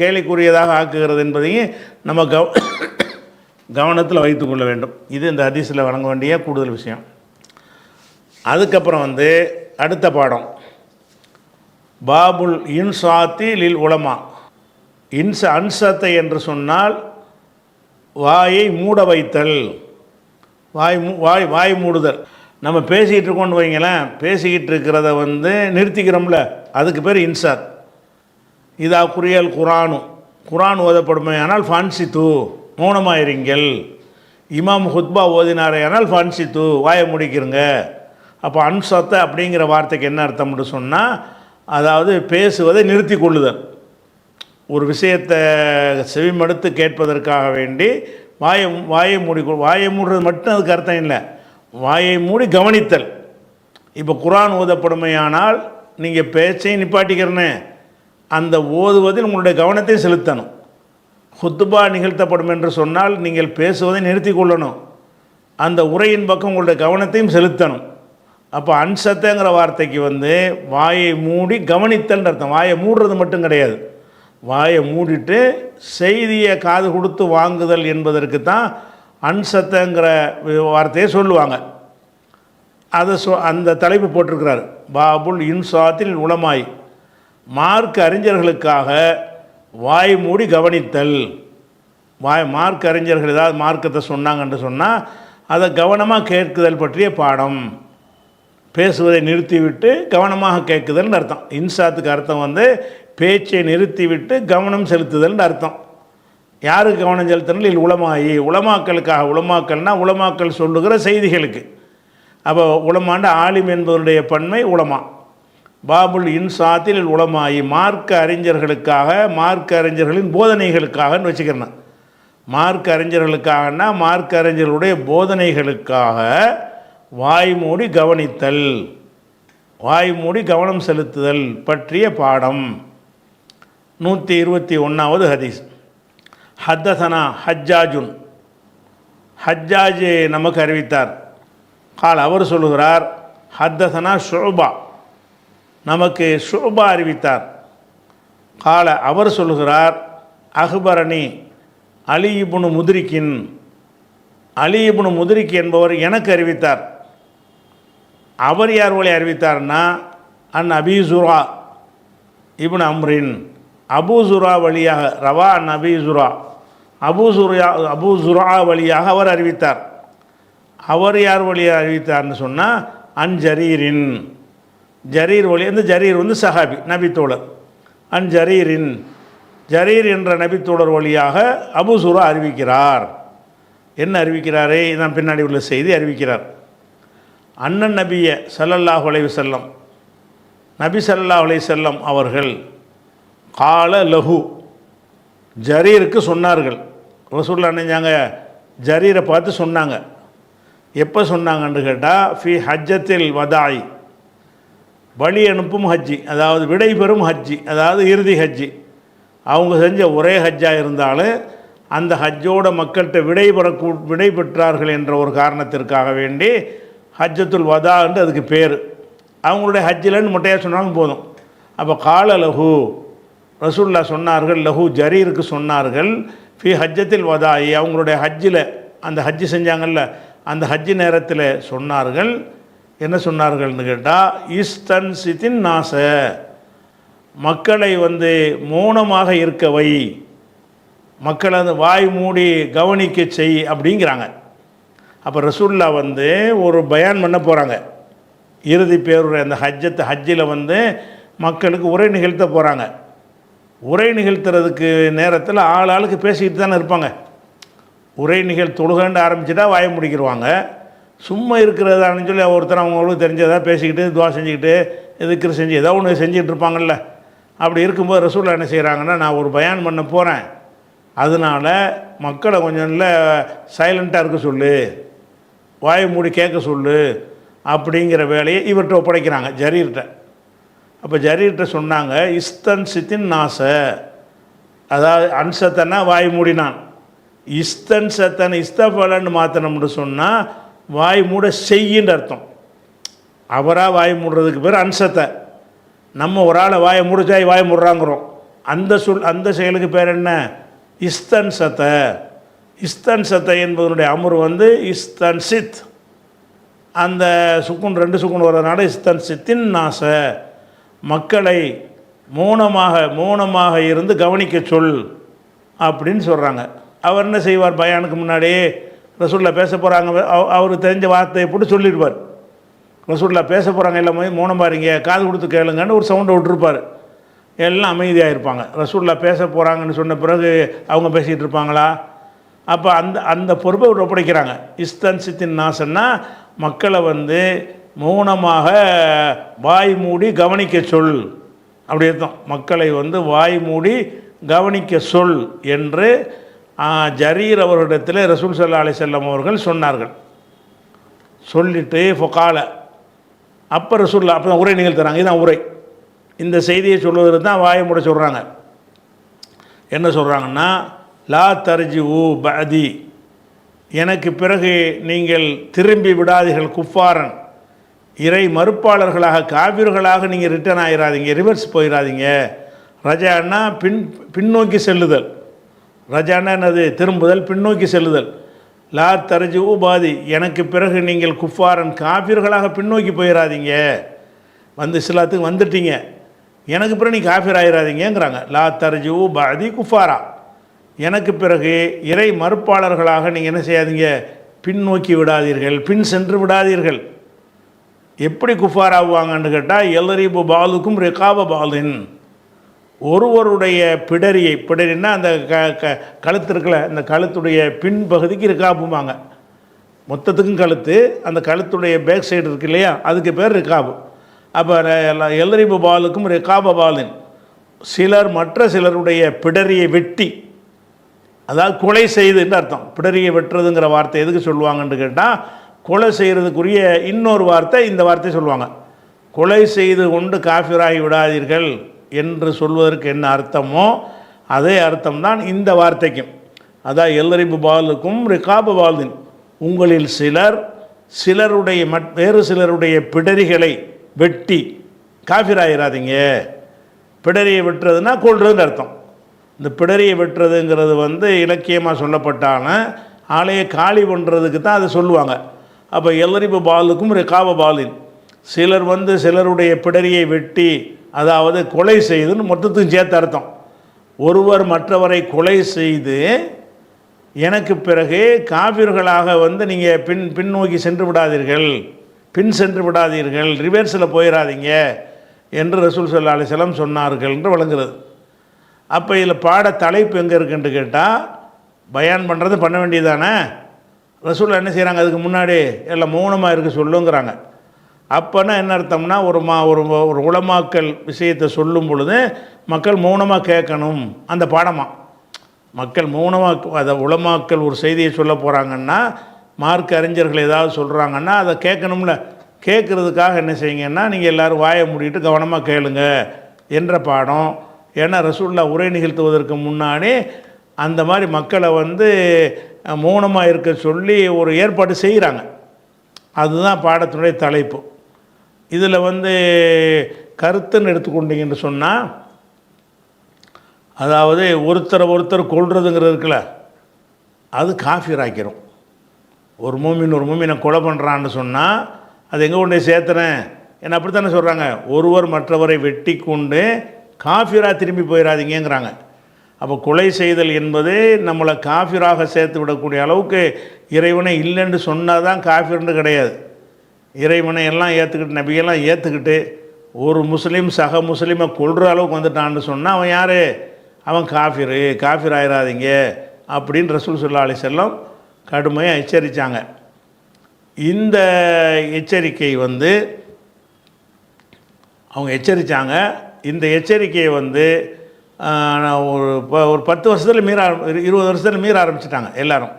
B: கேள்விக்குரியதாக ஆக்குகிறது என்பதையும் நம்ம கவனத்தில் வைத்து கொள்ள வேண்டும். இது இந்த ஹதீஸில் வழங்க வேண்டிய கூடுதல் விஷயம். அதுக்கப்புறம் வந்து அடுத்த பாடம் பாபுல் இன்சாத்தி லில் உலமா. அன்சத்தை என்று சொன்னால் வாயை மூட வைத்தல், வாய் மூடுதல். நம்ம பேசிக்கிட்டு இருக்கோன்னு வைங்களேன், பேசிக்கிட்டு இருக்கிறத வந்து நிறுத்திக்கிறோம்ல, அதுக்கு பேர் இன்சாத். இதா குறியல் குரான் ஓதப்படுமே ஆனால் ஃபான்சித்து மௌனமாயிருங்கள். இமாம் ஹுத்பா ஓதினாரே ஆனால் ஃபான்சித்து வாயை முடிக்கிறங்க. அப்போ அன்சத்தை அப்படிங்கிற வார்த்தைக்கு என்ன அர்த்தம்னு சொன்னால், அதாவது பேசுவதை நிறுத்தி கொள்ளுதல். ஒரு விஷயத்தை செவிமடுத்து கேட்பதற்காக வேண்டி வாயை மூடுறது மட்டும் அதுக்கு அர்த்தம் இல்லை, வாயை மூடி கவனித்தல். இப்போ குர்ஆன் ஓதப்படுமையானால் நீங்கள் பேச்சையும் நிப்பாட்டிக்கிறனே, அந்த ஓதுவதில் உங்களுடைய கவனத்தை செலுத்தணும். ஹுத்துபா நிகழ்த்தப்படும் என்று சொன்னால் நீங்கள் பேசுவதை நிறுத்தி கொள்ளணும், அந்த உரையின் பக்கம் உங்களுடைய கவனத்தையும் செலுத்தணும். அப்போ அன்சத்தைங்கிற வார்த்தைக்கு வாயை மூடி கவனித்தல் அர்த்தம். வாயை மூடுறது மட்டும் கிடையாது, வாயை மூடிட்டு செய்தியை காது கொடுத்து வாங்குதல் என்பதற்கு தான் அன்சத்தைங்கிற வார்த்தையை சொல்லுவாங்க. அதை அந்த தலைப்பு போட்டிருக்கிறார், பாபுல் இன்சாத்தில் உலமாய், மார்க் அறிஞர்களுக்காக வாய் மூடி கவனித்தல். மார்க் அறிஞர்கள் ஏதாவது மார்க்கத்தை சொன்னாங்கன்னு சொன்னால் அதை கவனமாக கேட்குதல் பற்றிய பாடம். பேசுவதை நிறுத்திவிட்டு கவனமாக கேட்குதல்னு அர்த்தம். இன்சாத்துக்கு அர்த்தம் பேச்சை நிறுத்திவிட்டு கவனம் செலுத்துதல்னு அர்த்தம். யாருக்கு கவனம் செலுத்தணும்? உலமாயி, உலமாக்களுக்காக. உலமாக்கள்னால் உலமாக்கள் சொல்லுகிற செய்திகளுக்கு. அப்போ உலமாண்ட ஆலிம் என்பவருடைய பன்மை உலமா. பாபுல் இன்சாத்தில் உலமாயி, மார்க்க அறிஞர்களுக்காக, மார்க்க அறிஞர்களின் போதனைகளுக்காகன்னு வச்சுக்கிறேன். மார்க்க அறிஞர்களுக்காகனா மார்க்க அறிஞர்களுடைய போதனைகளுக்காக வாய் மூடி கவனித்தல், வாய் மூடி கவனம் செலுத்துதல் பற்றிய பாடம். 121வது ஹதீஸ். ஹத்தசனா ஹஜ்ஜாஜுன், ஹஜ்ஜாஜ் நமக்கு அறிவித்தார். கால் அவர் சொல்லுகிறார், ஹத்தசனா ஷுபா, நமக்கு ஷுபா அறிவித்தார். கால அவர் சொல்லுகிறார், அஹ்பரணி அலி இப்னு முத்ரிக்கின், அலி இப்னு முத்ரிக் என்பவர் எனக்கு அறிவித்தார். அவர் யார் வழி அறிவித்தார்னா அபீ ஸுரா இப்னு அம்ரின், அபூ ஸுரா வழியாக, ரவா அபீ ஸுரா, அபூ ஸுரா வழியாக அவர் அறிவித்தார். அவர் யார் வழியாக அறிவித்தார்னு சொன்னால் ஜரீரின், ஜரீர் வழி. அந்த ஜரீர் சஹாபி, நபித்தோழர். ஜரீரின், ஜரீர் என்ற நபித்தோழர் வழியாக அபூ ஸுரா அறிவிக்கிறார். என்ன அறிவிக்கிறாரே, இதான் பின்னாடி உள்ள செய்தி அறிவிக்கிறார். அண்ணன் நபிய ஸல்லல்லாஹு அலைஹி வஸல்லம், நபி ஸல்லல்லாஹு அலைஹி வஸல்லம் அவர்கள் கால லஹு, ஜரீருக்கு சொன்னார்கள். ரசூலுல்லாஹ் நினைஞ்சாங்க, ஜரீரை பார்த்து சொன்னாங்க. எப்போ சொன்னாங்கன்னு கேட்டால், ஃபி ஹஜ்ஜத்தில் வதாய், வழி அனுப்பும் ஹஜ்ஜி, அதாவது விடை பெறும் ஹஜ்ஜி, அதாவது இறுதி ஹஜ்ஜி. அவங்க செஞ்ச ஒரே ஹஜ்ஜாக இருந்தாலும் அந்த ஹஜ்ஜோட மக்கள்கிட்ட விடை பெற்றார்கள் என்ற ஒரு காரணத்திற்காக வேண்டி ஹஜ்ஜத்துல் வதா என்று அதுக்கு பேர். அவங்களுடைய ஹஜ்ஜிலன்னு மொட்டையாக சொன்னாலும் போதும். அப்போ கால லஹு, ரசூலுல்லாஹ் சொன்னார்கள், லஹு ஜரீருக்கு சொன்னார்கள், ஃபி ஹஜ்ஜத்தில் வதாயி, அவங்களுடைய ஹஜ்ஜில், அந்த ஹஜ்ஜி செஞ்சாங்கல்ல அந்த ஹஜ்ஜி நேரத்தில் சொன்னார்கள். என்ன சொன்னார்கள்னு கேட்டால், இஸ்தன் சித்தின் நாச, மக்களை மௌனமாக இருக்கவை, மக்களை வாய் மூடி கவனிக்க செய் அப்படிங்கிறாங்க. அப்போ ரசூலுல்லாஹ் ஒரு பயான் பண்ண போகிறாங்க. இறுதி பேருடைய அந்த ஹஜ்ஜில் மக்களுக்கு உரை நிகழ்த்த போகிறாங்க. உரை நிகழ்த்துறதுக்கு நேரத்தில் ஆளுக்கு பேசிக்கிட்டு தானே இருப்பாங்க. உரை தொழுகண்டு ஆரம்பிச்சுட்டா வாய முடிக்கிடுவாங்க. சும்மா இருக்கிறதான்னு சொல்லி ஒருத்தர் அவங்களுக்கு தெரிஞ்சதாக பேசிக்கிட்டு துவா செஞ்சுக்கிட்டு எதுக்கு செஞ்சு ஏதோ ஒன்று செஞ்சுக்கிட்டு இருப்பாங்கள்ல. அப்படி இருக்கும்போது ரசூலுல்லாஹ் என்ன செய்கிறாங்கன்னா, நான் ஒரு பயான் பண்ண போகிறேன், அதனால் மக்களை கொஞ்சம் இல்லை சைலண்ட்டாக இருக்க சொல்லு, வாயை மூடி கேட்க சொல்லு அப்படிங்கிற வேலையை இவர்கிட்ட ஒப்படைக்கிறாங்க, ஜரீர்கிட்ட. அப்போ ஜரீர்கிட்ட சொன்னாங்க, இஸ்தன் சித்தின் நாச, அதாவது அன்சத்தனா வாய் மூடினான், இஸ்தன் சத்தன் இஸ்தபலன்னு மாற்றணும்னு சொன்னால் வாய் மூட செய்யின்ற அர்த்தம். அவராக வாய் மூடுறதுக்கு பேர் அன்சத்தை. நம்ம ஒரு ஆளை வாயை மூடிச்சாய் வாயை மூடுறாங்கிறோம். அந்த செயலுக்கு பேர் என்ன? இஸ்தன் சத்த. இஸ்தன் சத்தை என்பதனுடைய அமர் இஸ்தன் சித், அந்த சுக்குன் 2 சுக்குன் வர்றதுனால இஸ்தன் சித்தின் நாச, மக்களை மௌனமாக இருந்து கவனிக்க சொல் அப்படின்னு சொல்கிறாங்க. அவர் என்ன செய்வார், பயானுக்கு முன்னாடியே ரசூலுல்லாஹ் பேச போகிறாங்க, அவருக்கு தெரிஞ்ச வார்த்தையை போட்டு சொல்லியிருப்பார். ரசூலுல்லாஹ் பேச போகிறாங்க, எல்லாமே மௌனமாக இருங்க, காது கொடுத்து கேளுங்கன்னு ஒரு சவுண்டை விட்டுருப்பார். எல்லாம் அமைதியாக இருப்பாங்க. ரசூலுல்லாஹ் பேச போகிறாங்கன்னு சொன்ன பிறகு அவங்க பேசிகிட்டு இருப்பாங்களா? அப்போ அந்த பொறுப்பை ஒப்படைக்கிறாங்க. இஸ்தன் சித்தின் நாசன்னா மக்களை மௌனமாக வாய் மூடி கவனிக்க சொல் அப்படி அர்த்தம். மக்களை வாய் மூடி கவனிக்க சொல் என்று ஜரீர் அவர்களிடத்தில் ரசூல் ஸல்லல்லாஹு அலைஹி வஸல்லம் அவர்கள் சொன்னார்கள். சொல்லிட்டு ஃபொகால, அப்போ ரசூலுல்லாஹ் அப்போ தான் உரை நிகழ்த்துறாங்க. இதுதான் உரை. இந்த செய்தியை சொல்வதற்கு தான் வாயை மூட சொல்கிறாங்க. என்ன சொல்கிறாங்கன்னா, லா தர்ஜிஉ பஅதி, எனக்கு பிறகு நீங்கள் திரும்பி விடாதீர்கள், குஃபாரன் இறை மறுப்பாளர்களாக காபிர்களாக நீங்கள் ரிட்டர்ன் ஆகிடாதீங்க, ரிவர்ஸ் போயிடாதீங்க. ரஜான்னா பின்னோக்கி செல்லுதல், ரஜான்னா என்னது? திரும்புதல், பின்னோக்கி செல்லுதல். லா தர்ஜிஉ பாதி, எனக்கு பிறகு நீங்கள் குஃபாரன் காபிர்களாக பின்னோக்கி போயிடாதீங்க. வந்து இஸ்லாத்துக்கு வந்துட்டீங்க, எனக்கு பிறகு நீ காஃபிர் ஆயிடாதீங்கிறாங்க. லா தர்ஜிஉ பாதி குஃபாரா, எனக்கு பிறகு இறை மறுப்பாளர்களாக நீங்கள் என்ன செய்யாதீங்க? பின்னோக்கி விடாதீர்கள், பின் சென்று விடாதீர்கள். எப்படி குஃபார் ஆகுவாங்கன்னு கேட்டால், எல்லரிபு பாலுக்கும் ரிகாப பாலின், ஒருவருடைய பிடரின்னா அந்த கழுத்து இருக்கல, அந்த கழுத்துடைய பின்பகுதிக்கு ரிகாபுமாங்க. மொத்தத்துக்கும் கழுத்து, அந்த கழுத்துடைய பேக் சைடு இருக்கு இல்லையா, அதுக்கு பேர் ரிகாபு. அப்போ எல்லரிபு பாலுக்கும் ரிகாப பாலின், சிலர் மற்ற சிலருடைய பிடரியை வெட்டி, அதாவது கொலை செய்துன்னு அர்த்தம். பிடரியை வெட்டுறதுங்கிற வார்த்தை எதுக்கு சொல்லுவாங்கன்னு கேட்டால், கொலை செய்கிறதுக்குரிய இன்னொரு வார்த்தை இந்த வார்த்தை சொல்லுவாங்க. கொலை செய்து கொண்டு காஃபிராகி விடாதீர்கள் என்று சொல்வதற்கு என்ன அர்த்தமோ அதே அர்த்தம்தான் இந்த வார்த்தைக்கும். அதான் எல்லரிபு பாலுக்கும் ரிகாப பாலின், உங்களில் சிலருடைய வேறு சிலருடைய பிடரிகளை வெட்டி காஃபிராயிராதீங்க. பிடரியை வெட்டுறதுன்னா கொள்றதுன்னு அர்த்தம். இந்த பிடரியை வெட்டுறதுங்கிறது இலக்கியமாக சொல்லப்பட்டான ஆலையை காலி பண்ணுறதுக்கு தான் அதை சொல்லுவாங்க. அப்போ எல்லரிபு பாலுக்கும் ரிகாப பாலின், சிலர் சிலருடைய பிடரியை வெட்டி, அதாவது கொலை செய்துன்னு மொத்தத்துக்கும் சேர்த்து அர்த்தம். ஒருவர் மற்றவரை கொலை செய்து எனக்கு பிறகு காபிர்களாக நீங்கள் பின்னோக்கி சென்று விடாதீர்கள், பின் சென்று விடாதீர்கள், ரிவர்ஸில் போயிடாதீங்க என்று ரசூல் ஸல்லல்லாஹு அலைஹி வஸல்லம் சொன்னார்கள் என்று வழங்குறது. அப்போ இதில் பாட தலைப்பு எங்கே இருக்குன்னு கேட்டால், பயான் பண்ணுறது பண்ண வேண்டியதானே. ரசூல் என்ன செய்கிறாங்க? அதுக்கு முன்னாடி எல்லாம் மௌனமாக இருக்க சொல்லுங்கிறாங்க. அப்போனா என்ன அர்த்தம்னா, ஒரு உலமாக்கல் விஷயத்தை சொல்லும் பொழுது மக்கள் மௌனமாக கேட்கணும். அந்த பாடமாக மக்கள் மௌனமாக, அதை உலமாக்கல் ஒரு செய்தியை சொல்ல போகிறாங்கன்னா, மார்க் அறிஞர்கள் ஏதாவது சொல்கிறாங்கன்னா அதை கேட்கணும்ல. கேட்குறதுக்காக என்ன செய்யுங்கன்னா, நீங்கள் எல்லோரும் வாயை மூடிட்டு கவனமாக கேளுங்க என்ற பாடம். ஏன்னா ரசூலுல்லாஹ் உரை நிகழ்த்துவதற்கு முன்னாடி அந்த மாதிரி மக்களை மௌனமாக இருக்க சொல்லி ஒரு ஏற்பாடு செய்கிறாங்க. அதுதான் பாடத்தினுடைய தலைப்பு. இதில் கருத்துன்னு எடுத்துக்கொண்டீங்கன்னு சொன்னால், அதாவது ஒருத்தர் கொள்றதுங்கிறது இருக்குல்ல, அது காஃபிர் ஆக்கிரும். ஒரு மூமினை கொலை பண்ணுறான்னு சொன்னால் அது எங்கே கொண்டு சேர்த்துறேன் என்ன, அப்படி தானே சொல்கிறாங்க. ஒருவர் மற்றவரை வெட்டி கொண்டு காஃபிராக திரும்பி போயிடாதீங்கிறாங்க. அப்போ கொலை செய்தல் என்பது நம்மளை காஃபிராக சேர்த்து விடக்கூடிய அளவுக்கு இறைவனை இல்லைன்னு சொன்னால் தான் காஃபிர்னு கிடையாது. இறைவனை எல்லாம் ஏற்றுக்கிட்டு, நபியெல்லாம் ஏற்றுக்கிட்டு ஒரு முஸ்லீம் சக முஸ்லீமை கொள்கிற அளவுக்கு வந்துட்டான்னு சொன்னால் அவன் யார்? அவன் காஃபிர் ஆயிடாதீங்க அப்படின்னு ரசூல் ஸல்லல்லாஹு அலைஹி வஸல்லம் கடுமையாக எச்சரித்தாங்க. இந்த எச்சரிக்கை அவங்க எச்சரித்தாங்க. இந்த எச்சரிக்கையை ஒரு 10 வருஷத்தில் 20 வருஷத்தில் மீற ஆரம்பிச்சிட்டாங்க எல்லாரும்,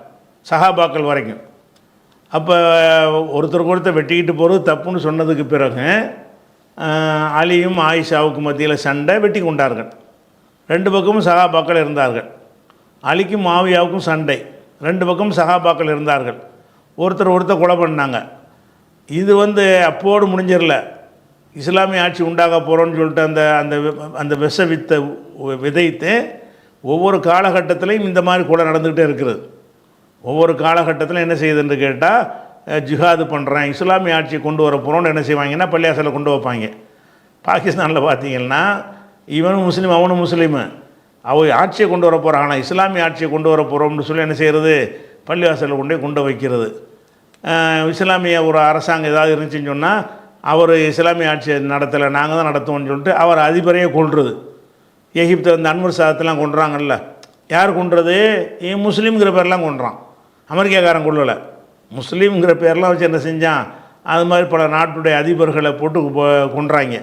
B: சஹாபாக்கள் வரைக்கும். அப்போ ஒருத்தர் வெட்டிக்கிட்டு போகிறது தப்புன்னு சொன்னதுக்கு பிறகு அலியும் ஆயிஷாவுக்கும் மத்தியில் சண்டை, வெட்டி கொண்டார்கள். 2 பக்கமும் சஹாபாக்கள் இருந்தார்கள். அலிக்கும் மாவியாவுக்கும் சண்டை, 2 பக்கமும் சஹாபாக்கள் இருந்தார்கள். ஒருத்தர் கொலை பண்ணாங்க. இது அப்போடு முடிஞ்சிடல. இஸ்லாமிய ஆட்சி உண்டாக போகிறோன்னு சொல்லிட்டு அந்த விஷ வித்தை விதைத்து ஒவ்வொரு காலகட்டத்திலையும் இந்த மாதிரி கொலை நடந்துக்கிட்டே இருக்கிறது. ஒவ்வொரு காலகட்டத்திலும் என்ன செய்யுதுன்னு கேட்டால், ஜிஹாது பண்ணுறேன், இஸ்லாமிய ஆட்சியை கொண்டு வர போகிறோன்னு என்ன செய்வாங்கன்னா பள்ளியாசலை கொண்டு வைப்பாங்க. பாகிஸ்தானில் பார்த்தீங்கன்னா இவனும் முஸ்லீம் அவனும் முஸ்லீமு, ஆட்சியை கொண்டு வர போகிறாங்கன்னா இஸ்லாமிய ஆட்சியை கொண்டு வர போகிறோம்னு சொல்லி என்ன செய்கிறது, பள்ளிவாசலில் கொண்டு வைக்கிறது. இஸ்லாமிய ஒரு அரசாங்கம் ஏதாவது இருந்துச்சுன்னு சொன்னால், அவர் இஸ்லாமிய ஆட்சியை நடத்தலை, நாங்கள் தான் நடத்துவோம்னு சொல்லிட்டு அவர் அதிபரையே கொள்வது. எகிப்தில் அன்வர் சாதத்தெல்லாம் கொண்டுறாங்கல்ல, யார் கொன்றது? முஸ்லீம்ங்கிற பேர்லாம் கொன்றான். அமெரிக்காக்காரன் கொள்ளலை, முஸ்லீம்ங்கிற பேர்லாம் வச்சு என்ன செஞ்சான், அது மாதிரி பல நாட்டுடைய அதிபர்களை போட்டு கொன்றாங்க.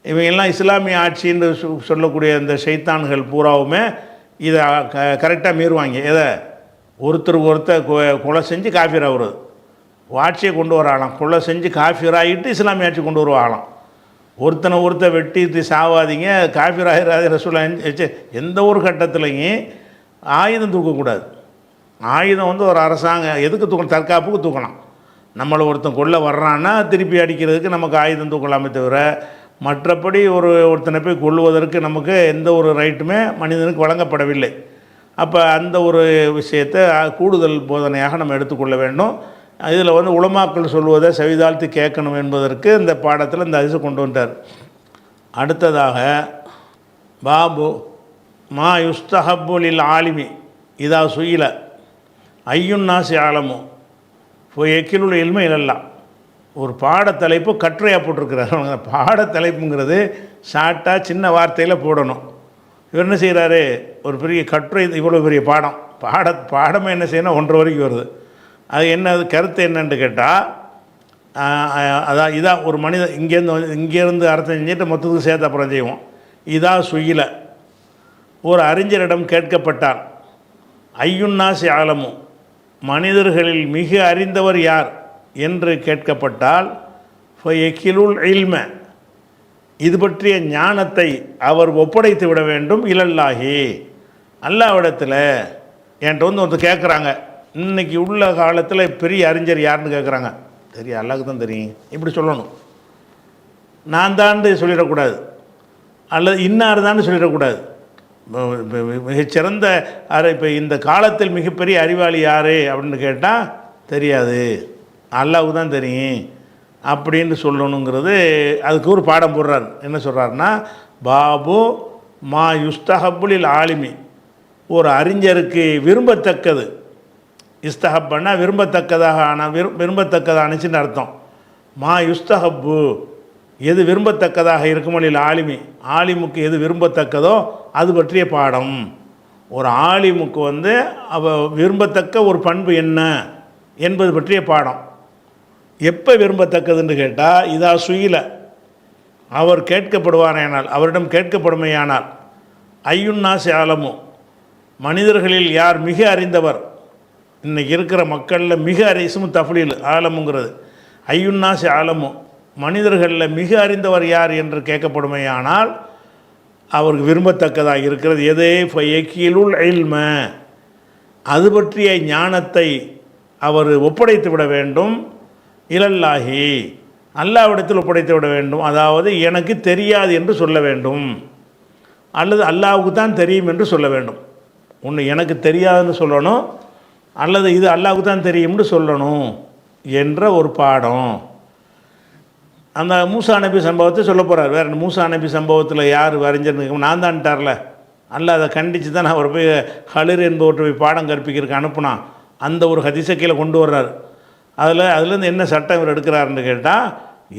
B: இவங்கெல்லாம் இஸ்லாமிய ஆட்சின்னு சொல்லக்கூடிய இந்த ஷைத்தான்கள் பூராவுமே இதை கரெக்டாக மீறுவாங்க. எதை? ஒருத்தர் கொலை செஞ்சு காஃபிர் ஆகுறது, ஆட்சியை கொண்டு வர ஆகலாம், கொலை செஞ்சு காஃபிர் ஆகிட்டு இஸ்லாமிய ஆட்சி கொண்டு வருவாங்களாம். ஒருத்தர் வெட்டிட்டு சாவாதீங்க, காஃபிர் ஆகிறாது ரசூலுல்லாஹ் எந்த ஒரு கட்டத்துலையும் ஆயுதம் தூக்கக்கூடாது. ஆயுதம் வந்து ஒரு அரசாங்கம் எதுக்கு தூக்கணும்? தற்காப்புக்கு தூக்கலாம். நம்மளை ஒருத்தன் கொல்ல வர்றான்னா திருப்பி அடிக்கிறதுக்கு நமக்கு ஆயுதம் தூக்கலாமே தவிர, மற்றபடி ஒருத்தனை போய் கொல்லுவதற்கு நமக்கு எந்த ஒரு ரைட்டுமே மனிதனுக்கு வழங்கப்படவில்லை. அப்போ அந்த ஒரு விஷயத்தை கூடுதல் போதனையாக நம்ம எடுத்துக்கொள்ள வேண்டும். இதில் வந்து உலமாக்கள் சொல்வதை செவிதாழ்த்தி கேட்கணும் என்பதற்கு இந்த பாடத்தில் இந்த ஹதீஸை கொண்டு வந்தார். அடுத்ததாக பாபு மா யுஸ்தஹப்புலில் ஆலிமி இதா சுயில ஐயுன்னாசி ஆலமு இப்போ எக்கிலுள்ள இல்மை இல்லல்லாம். ஒரு பாடத்தலைப்பு கட்டுரையாக போட்டிருக்கிறார். பாடத்தலைப்புங்கிறது ஷார்ட்டாக சின்ன வார்த்தையில் போடணும். இவர் என்ன செய்கிறாரு? ஒரு பெரிய கட்டுரை, இவ்வளோ பெரிய பாடமே என்ன செய்யணும்? 1.5 வரைக்கும் வருது. அது என்ன, அது கருத்து என்னன்னு கேட்டால், அதான் இதான் ஒரு மனிதன் இங்கேருந்து அர்த்தம் செஞ்சுட்டு மொத்தத்துக்கு சேர்த்து அப்புறம் செய்வோம். இதா சுயில ஒரு அறிஞரிடம் கேட்கப்பட்டார், ஐயுன்னாசி ஆலமு மனிதர்களில் மிக அறிந்தவர் யார் என்று கேட்கப்பட்டால், எக்கிலுல் இல்ம இது பற்றிய ஞானத்தை அவர் ஒப்படைத்து விட வேண்டும். இலல்லாஹி அல்லாஹ்விடத்தில். என்கிட்ட வந்து ஒருத்தர் கேட்குறாங்க, இன்றைக்கி உள்ள காலத்தில் பெரிய அறிஞர் யாருன்னு கேட்குறாங்க. தெரியும், அல்லாஹ்வுக்கு தான் தெரியும், இப்படி சொல்லணும். நான் தான் சொல்லிடக்கூடாது, அல்லது இன்னார் தான் சொல்லிடக்கூடாது. மிகச்சிறந்த இப்போ இந்த காலத்தில் மிகப்பெரிய அறிவாளி யார் அப்படின்னு கேட்டால் தெரியாது, அல்லாஹ்வுக்கு தான் தெரியும் அப்படின்னு சொல்லணுங்கிறது. அதுக்கு ஒரு பாடம் போடுறார். என்ன சொல்கிறாருன்னா, பாபு மா யுஸ்தஹப்புலில் ஆலிமி ஒரு அறிஞருக்கு விரும்பத்தக்கது. இஸ்தஹப்பன்னா விரும்பத்தக்கதாக, ஆனால் விரும்பத்தக்கதானுச்சின்னு அர்த்தம். மா யுஸ்தஹப்பு எது விரும்பத்தக்கதாக இருக்குமொழியில் ஆலிமி, ஆலிமுக்கு எது விரும்பத்தக்கதோ அது பற்றிய பாடம். ஒரு ஆலிமுக்கு வந்து விரும்பத்தக்க ஒரு பண்பு என்ன என்பது பற்றிய பாடம். எப்போ விரும்பத்தக்கதுன்னு கேட்டால், இதா சுயில அவர் கேட்கப்படுவாரேனால், அவரிடம் கேட்கப்படுமையானால், ஐயுன்னாசி ஆலமு மனிதர்களில் யார் மிக அறிந்தவர், இன்றைக்கி இருக்கிற மக்களில் மிக இஸ்மு தஃலீல் ஆலமுங்கிறது, ஐயுன்னாசி ஆலமு மனிதர்களில் மிக அறிந்தவர் யார் என்று கேட்கப்படுமையானால் அவருக்கு விரும்பத்தக்கதாக இருக்கிறது எதே ஃபயக்கிலுல் இல்ம அது பற்றிய ஞானத்தை அவர் ஒப்படைத்து விட வேண்டும். இலல்லாஹி அல்லாஹ்விடத்தில் ஒப்படைத்து விட வேண்டும். அதாவது எனக்கு தெரியாது என்று சொல்ல வேண்டும், அல்லது அல்லாஹ்வுக்கு தான் தெரியும் என்று சொல்ல வேண்டும். ஒன்று எனக்கு தெரியாதுன்னு சொல்லணும், அல்லது இது அல்லாஹ்வுக்கு தான் தெரியும்னு சொல்லணும் என்ற ஒரு பாடம். அந்த மூசா நபி சம்பவத்தை சொல்ல போகிறார். வேறு மூசா நபி சம்பவத்தில் யார் அறிஞர் நான் தான்ட்டார்ல, அல்லாஹ் அதை கண்டித்து தான் அவர் போய் ஹலிர் என்பவற்றை போய் பாடம் கற்பிக்கிறதுக்கு அனுப்புனான். அந்த ஒரு ஹதீஸை கீழே கொண்டு வர்றார். அதுலேருந்து என்ன சட்டம் இவர் எடுக்கிறாருன்னு கேட்டால்,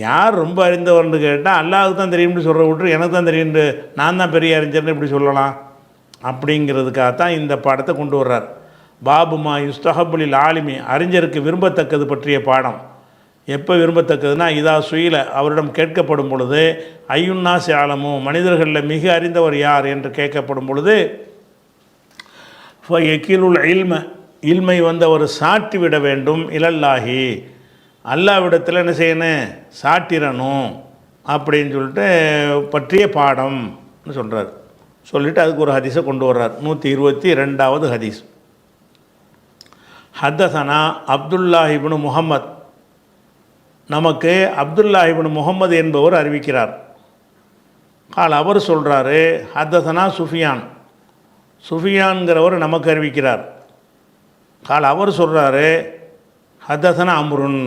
B: யார் ரொம்ப அறிந்தவர்னு கேட்டால் அல்லாஹ்வுக்கு தான் தெரியும்னு சொல்கிற விட்டு எனக்கு தான் தெரியும்னு நான் தான் பெரிய அறிஞர்னு இப்படி சொல்லலாம் அப்படிங்கிறதுக்காகத்தான் இந்த பாடத்தை கொண்டு வர்றார். பாபுமா யுஸ்தஹப்புலில் ஆலிமி அறிஞருக்கு விரும்பத்தக்கது பற்றிய பாடம். எப்போ விரும்பத்தக்கதுன்னா, இதா சுயில அவரிடம் கேட்கப்படும் பொழுது, ஐயுன்னாசி ஆலமு மனிதர்களில் மிக அறிந்தவர் யார் என்று கேட்கப்படும் பொழுது, எக்கிலுல் இல்ம இல்மை வந்து அவர் சாட்டி விட வேண்டும். இலல்லாஹி அல்லாஹ்விடத்தில் என்ன செய்யணும்? சாட்டிடணும் அப்படின்னு சொல்லிட்டு பற்றிய பாடம்னு சொல்கிறார். சொல்லிவிட்டு அதுக்கு ஒரு ஹதீஸை கொண்டு வர்றார். 122வது ஹதீஸ். ஹத்தசனா அப்துல்லாஹ் இப்னு முஹம்மத் நமக்கு அப்துல்லாஹ் இப்னு முஹம்மது என்பவர் அறிவிக்கிறார். அவர் சொல்கிறாரு, ஹத்தசனா சுஃபியான் சுஃபியான்கிறவர் நமக்கு அறிவிக்கிறார். அவர் சொல்கிறாரு, ஹத்தசனா அம்ருன்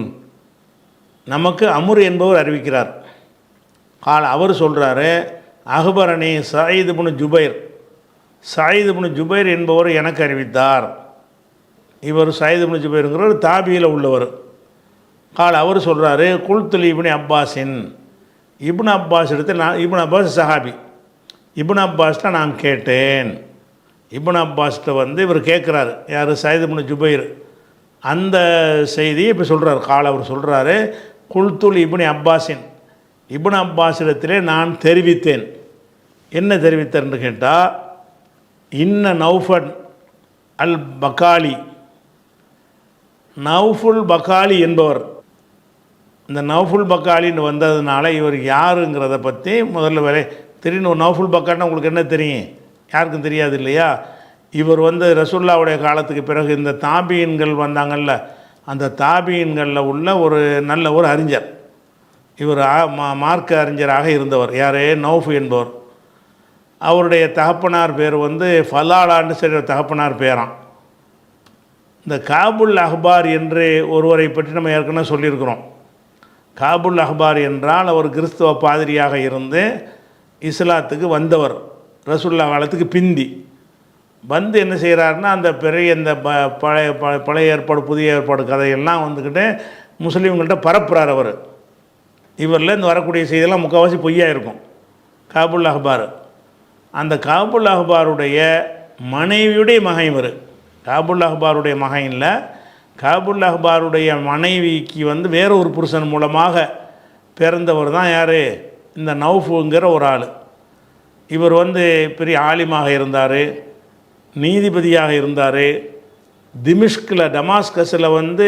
B: நமக்கு அமுர் என்பவர் அறிவிக்கிறார். அவர் சொல்கிறாரு, அஹ்பரணி சயீத் இப்னு ஜுபைர் சயீத் இப்னு ஜுபைர் என்பவர் எனக்கு அறிவித்தார். இவர் சயீத் இப்னு ஜுபைருங்கிறவர் தாபியில் உள்ளவர். அவர் சொல்கிறாரு, குல்துல் இப்னு அப்பாஸின் இப்னு அப்பாஸ் இடத்தில் இப்னு அப்பாஸ் சஹாபி, இப்னு அப்பாஸ்ட்ட நான் கேட்டேன். இப்னு அப்பாஸ்ட்ட வந்து இவர் கேட்குறாரு, யார்? சயீத் இப்னு ஜுபைர். அந்த செய்தியை இப்போ சொல்கிறார். அவர் சொல்கிறாரு, குல்துல் இப்னு அப்பாஸின் இப்னு அப்பாஸ் இடத்திலே நான் தெரிவித்தேன். என்ன தெரிவித்தேன்னு கேட்டால், இன்ன நௌஃபன் அல் பக்காலி நௌஃபுல் பக்காலி என்பவர், இந்த நௌஃபுல் பக்காலின்னு வந்ததுனால இவர் யாருங்கிறத பற்றி முதல்ல திடீர்னு ஒரு நௌஃபுல் பக்காலின்னா உங்களுக்கு என்ன தெரியும்? யாருக்கும் தெரியாது இல்லையா? இவர் வந்து ரசூலுல்லாவுடைய காலத்துக்கு பிறகு இந்த தாபீன்கள் வந்தாங்கல்ல, அந்த தாபீன்களில் உள்ள ஒரு நல்ல ஒரு அறிஞர். இவர் மார்க்க அறிஞராக இருந்தவர். யார்? நௌஃப் என்பவர். அவருடைய தகப்பனார் பேர் வந்து ஃபலாலான்னு சரி தகப்பனார் பேரான். இந்த காபுல் அஹ்பார் என்று ஒருவரை பற்றி நம்ம ஏற்கனவே சொல்லியிருக்கிறோம். காபுல் அஹ்பார் என்றால் அவர் கிறிஸ்துவ பாதிரியாக இருந்து இஸ்லாத்துக்கு வந்தவர். ரசூலுல்லா காலத்துக்கு பிந்தி வந்து என்ன செய்கிறாருன்னா, அந்த பெரிய இந்த பழைய ஏற்பாடு புதிய ஏற்பாடு கதையெல்லாம் வந்துக்கிட்டு முஸ்லீம்கள்கிட்ட பரப்புகிறார் அவர். இவரில் இந்த வரக்கூடிய செய்தியெல்லாம் முக்கால்வாசி பொய்யா இருக்கும். காபுல் அஹ்பார், அந்த காபுல் அஹ்பாருடைய மனைவியுடைய மகன் இவர். காபுல் அஹ்பாருடைய மகன் இல்லை, காபுல் அஹ்பாருடைய மனைவிக்கு வந்து வேற ஒரு புருஷன் மூலமாக பிறந்தவர் தான் யார்? இந்த நௌஃபுங்கிற ஒரு ஆள். இவர் வந்து பெரிய ஆலிமாக இருந்தார், நீதிபதியாக இருந்தார். திமிஷ்கில் டமாஸ்கஸில் வந்து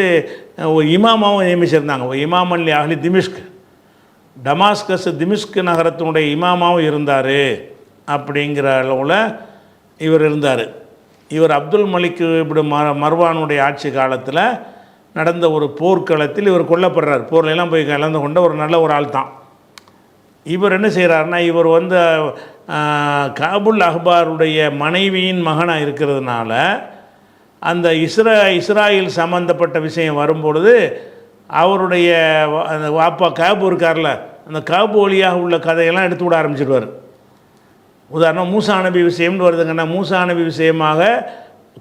B: இமாமாவும் நியமிச்சிருந்தாங்க. இமாமல்லி அஹ்லி திமிஷ்க், டமாஸ்கஸ் திமிஷ்க் நகரத்தினுடைய இமாமாவும் இருந்தார். அப்படிங்கிற அளவில் இவர் இருந்தார். இவர் அப்துல் மலிக் இப்படி மர்வானுடைய ஆட்சி காலத்தில் நடந்த ஒரு போர்க்களத்தில் இவர் கொல்லப்படுறார். போர்லாம் போய் கலந்து கொண்ட ஒரு நல்ல ஒரு ஆள் தான். இவர் என்ன செய்கிறாருன்னா, இவர் வந்து காபுல் அஹ்பாருடைய மனைவியின் மகனாக இருக்கிறதுனால அந்த இஸ்ராயில் சம்மந்தப்பட்ட விஷயம் வரும்பொழுது அவருடைய அந்த வாப்பா காபு இருக்கார்ல, அந்த காபு வழியாக உள்ள கதையெல்லாம் எடுத்து விட ஆரம்பிச்சிடுவார். உதாரணம் மூசா நபி விஷயம்னு வருதுங்கன்னா, மூசா நபி விஷயமாக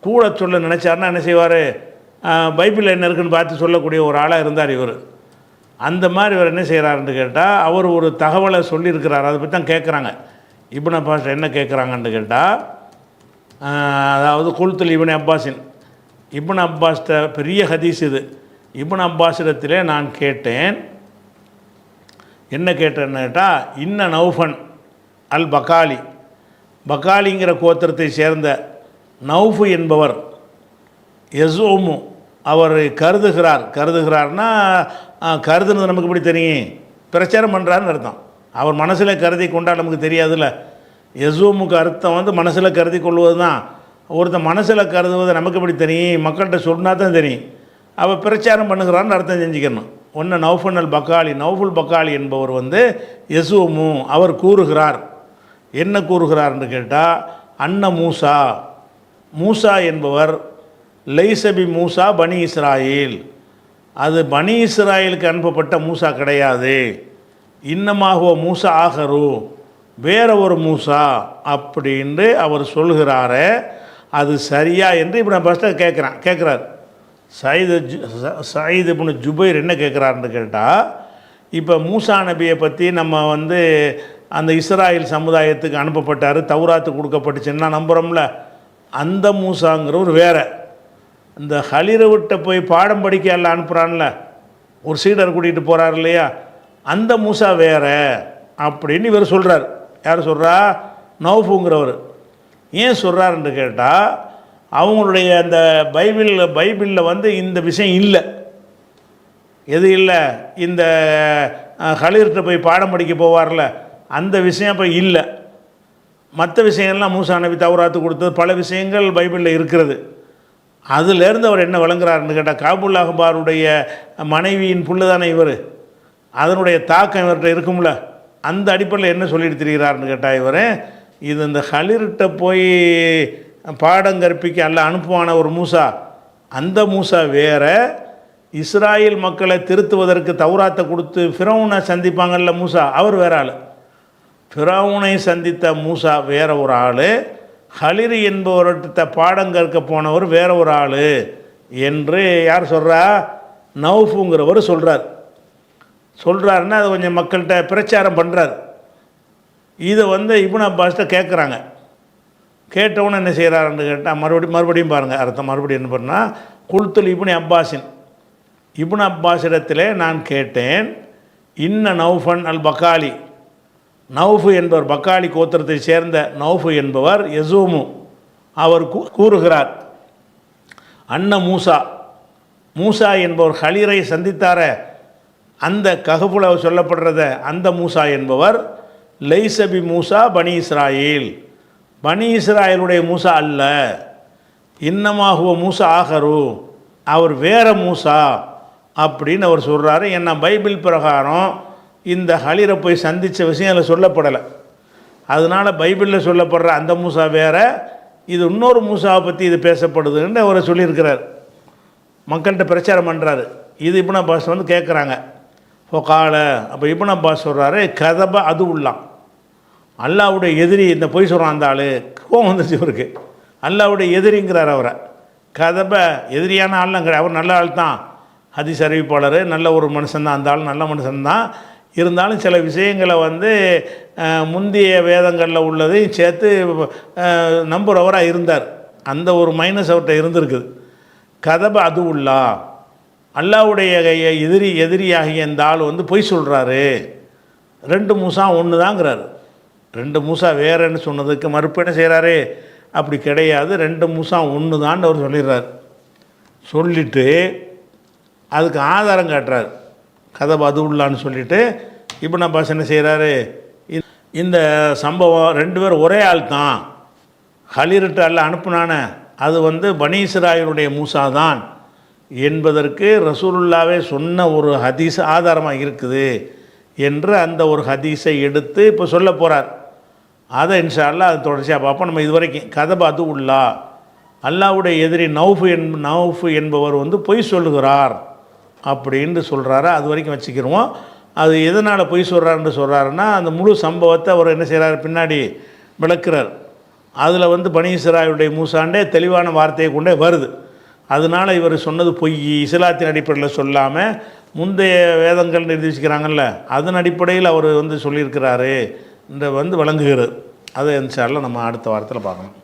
B: கூட சொல்ல நினச்சாருன்னா என்ன செய்வார்? பைபிளில் என்ன இருக்குன்னு பார்த்து சொல்லக்கூடிய ஒரு ஆளாக இருந்தார் இவர். அந்த மாதிரி இவர் என்ன செய்கிறாருன்னு கேட்டால், அவர் ஒரு தகவலை சொல்லியிருக்கிறார். அதை பற்றி தான் கேட்குறாங்க. இப்னு அப்பாஸ் என்ன கேட்குறாங்கன்னு கேட்டால், அதாவது குல்துல் இப்னு அப்பாஸின், இப்னு அப்பாஸ்ட பெரிய ஹதீஸ் இது. இப்னு அப்பாஸிடத்திலே நான் கேட்டேன், என்ன கேட்டேன்னு கேட்டால், இன்ன நௌஃபன் அல் பக்காலி, பக்காலிங்கிற கோத்திரத்தை சேர்ந்த நௌஃபு என்பவர் யஸூமு, அவர் கருதுகிறார்னா கருதுனது நமக்கு இப்படி தெரியும், பிரச்சாரம் பண்ணுறாருன்னு அர்த்தம். அவர் மனசில் கருதி கொண்டால் நமக்கு தெரியாதுல்ல. யஸூமுக்கு அர்த்தம் வந்து மனசில் கருதி கொள்வது தான். ஒருத்தன் மனசில் கருதுவது நமக்கு இப்படி தெரியும், மக்கள்கிட்ட சொன்னால் தான் தெரியும். அவர் பிரச்சாரம் பண்ணுகிறான்னு அர்த்தம் செஞ்சுக்கணும். ஒன்று நௌஃபன் அல் பக்காலி, நௌஃபுல் பக்காலி என்பவர் வந்து யஸூமு, அவர் கூறுகிறார். என்ன கூறுகிறார்னு கேட்டால், அன்ன மூசா, மூசா என்பவர் லைசபி மூசா பனி இஸ்ராயில், அது பனி இஸ்ராயிலுக்கு அனுப்பப்பட்ட மூசா கிடையாது. இன்னமாக மூசா ஆகரு, வேற ஒரு மூசா அப்படின்ட்டு அவர் சொல்கிறாரு. அது சரியா என்று இப்போ நான் ஃபஸ்ட்டு கேட்குறார். சயீது இப்னு ஜுபைர் என்ன கேட்குறாருன்னு கேட்டால், இப்போ மூசா நபியை பற்றி நம்ம வந்து அந்த இஸ்ராயில் சமுதாயத்துக்கு அனுப்பப்பட்டார், தௌராத்து கொடுக்கப்பட்டுச்சுன்னா நம்புகிறோம்ல, அந்த மூசாங்கிறவர் வேற. இந்த ஹலிரை விட்ட போய் பாடம் படிக்க எல்லாம் அனுப்புகிறான்ல, ஒரு சீடர் கூட்டிகிட்டு போகிறார் இல்லையா, அந்த மூசா வேற அப்படின்னு இவர் சொல்கிறார். யார் சொல்கிறா? நௌஃபுங்கிறவர். ஏன் சொல்கிறாருன்னு கேட்டால், அவங்களுடைய அந்த பைபிளில் வந்து இந்த விஷயம் இல்லை. எது இல்லை? இந்த ஹலிர்கிட்ட போய் பாடம் படிக்க போவார்ல, அந்த விஷயம் இப்போ இல்லை. மற்ற விஷயங்கள்லாம் மூசா நபி தௌராத்து கொடுத்தது, பல விஷயங்கள் பைபிளில் இருக்கிறது. அதிலேருந்து அவர் என்ன வழங்குறாருன்னு கேட்டால், காபுல் அஹ்பாருடைய மனைவியின் புள்ள தானே இவர், அதனுடைய தாக்கம் இவர்கிட்ட இருக்கும்ல, அந்த அடிப்படையில் என்ன சொல்லிட்டு திரிகிறாருன்னு கேட்டால், இவர் இது இந்த ஹலிர்கிட்ட போய் பாடம் கற்பிக்க அல்ல அனுப்புவான ஒரு மூசா, அந்த மூசா வேற. இஸ்ராயில் மக்களை திருத்துவதற்கு தௌராத்தை கொடுத்து ஃபிரௌனை சந்திப்பாங்கல்ல மூசா, அவர் வேற ஆள். ஃபிரௌனை சந்தித்த மூசா வேற ஒரு ஆள், ஹலிர் என்பவர்கிட்ட பாடம் கற்க போனவர் வேற ஒரு ஆள் என்று யார் சொல்கிறா? நௌஃபுங்கிறவர் சொல்கிறாருன்னா அது கொஞ்சம் மக்கள்கிட்ட பிரச்சாரம் பண்ணுறார். இதை வந்து இப்னு அப்பாஸ்கிட்ட கேட்குறாங்க. கேட்டவுன்னு என்ன செய்கிறாருன்னு கேட்டால், மறுபடியும் பாருங்கள் அர்த்தம். மறுபடியும் என்ன பண்ணால், குல்துல் இப்னு அப்பாஸின், இப்னு அப்பாஸிடத்திலே நான் கேட்டேன், இன்ன நௌஃபன் அல் பக்காலி, நௌஃபு என்பவர் பக்காலி கோத்திரத்தை சேர்ந்த நௌஃபு என்பவர் யஸூமு, அவர் கூறுகிறார், அன்ன மூசா, மூசா என்பவர் ஹலிரை சந்தித்தார அந்த கஹஃபுல சொல்லப்படுறத அந்த மூசா என்பவர் லைசபி மூசா பனி இஸ்ராயில், பனி இஸ்ராயலுடைய மூசா அல்ல இன்னமாகுவ மூசா ஆகரு, அவர் வேற மூசா அப்படின்னு அவர் சொல்கிறாரு. என்ன பைபிள் பிரகாரம் இந்த ஹலிரை போய் சந்தித்த விஷயம் அதில் சொல்லப்படலை. அதனால் பைபிளில் சொல்லப்படுற அந்த மூசா வேற, இது இன்னொரு மூசாவை பற்றி இது பேசப்படுதுன்னு அவரை சொல்லியிருக்கிறார். மக்கள்கிட்ட பிரச்சாரம் பண்ணுறாரு. இது இப்னு அப்பாஸ் வந்து கேட்குறாங்க. கால அப்போ இப்னு அப்பாஸ் சொல்கிறாரு, கதப அது உள்ளான், அல்லாவுடைய எதிரி இந்த பொய் சொல்கிறான் அந்த ஆள். கோவம் வந்துச்சு இவருக்கு. அல்லாவுடைய எதிரிங்கிறார் அவரை. கதப எதிரியான ஆள்லாம் கிடையாது, அவர் நல்ல ஆள் தான், ஹதீஸ் அறிவிப்பாளர், நல்ல ஒரு மனுஷன்தான் அந்த ஆள், நல்ல மனுஷன்தான். இருந்தாலும் சில விஷயங்களை வந்து முந்தைய வேதங்களில் உள்ளதையும் சேர்த்து நம்புகிறவராக இருந்தார். அந்த ஒரு மைனஸ் அவர்கிட்ட இருந்திருக்குது. கதப அது உள்ளா, அல்லாவுடைய எதிரியாகிய இந்த ஆள் வந்து பொய் சொல்கிறாரு. 2 மூசா ஒன்று தாங்கிறாரு. 2 மூசா வேறன்னு சொன்னதுக்கு மறுப்பு என்ன செய்கிறாரு? அப்படி கிடையாது, 2 மூசா ஒன்று தான் அவர் சொல்லிடுறார். சொல்லிவிட்டு அதுக்கு ஆதாரம் காட்டுறார். கதப அது உள்ளான்னு சொல்லிவிட்டு இப்னு அப்பாஸ் என்ன செய்கிறாரு? இந்த சம்பவம் 2 பேர் ஒரே ஆள் தான், ஹலிர்கிட்ட அல்ல அனுப்புனான அது வந்து பனி இஸ்ராயீலுடைய மூசா தான் என்பதற்கு ரசூலுல்லாவே சொன்ன ஒரு ஹதீஸ் ஆதாரமாக இருக்குது என்று அந்த ஒரு ஹதீஸை எடுத்து இப்போ சொல்ல போகிறார். அதை இன்ஷா அல்லாஹ் அது தொடர்ச்சியாக பார்ப்போம். நம்ம இதுவரைக்கும் கதப அது உள்ளா, அல்லாவுடைய எதிரி நௌஃபு என்பவர் வந்து பொய் சொல்லுகிறார் அப்படின்னு சொல்கிறாரு. அது வரைக்கும் வச்சுக்கிடுவோம். அது எதனால் பொய் சொல்கிறாருன்னு சொல்கிறாருன்னா, அந்த முழு சம்பவத்தை அவர் என்ன செய்கிறார் பின்னாடி விளக்குறார். அதில் வந்து பனி இஸ்ராயீலுடைய மூசாண்டே தெளிவான வார்த்தையை கொண்டே வருது. அதனால் இவர் சொன்னது பொய், இஸ்லாத்தின் அடிப்படையில் சொல்லாமல் முந்தைய வேதங்கள் நிர்தேசிக்கிறாங்கல்ல அதன் அடிப்படையில் அவர் வந்து சொல்லியிருக்கிறாரு என்று வந்து விளங்குகிறது. அதை இன்ஷா அல்லாஹ் நம்ம அடுத்த வாரத்தில் பார்க்கணும்.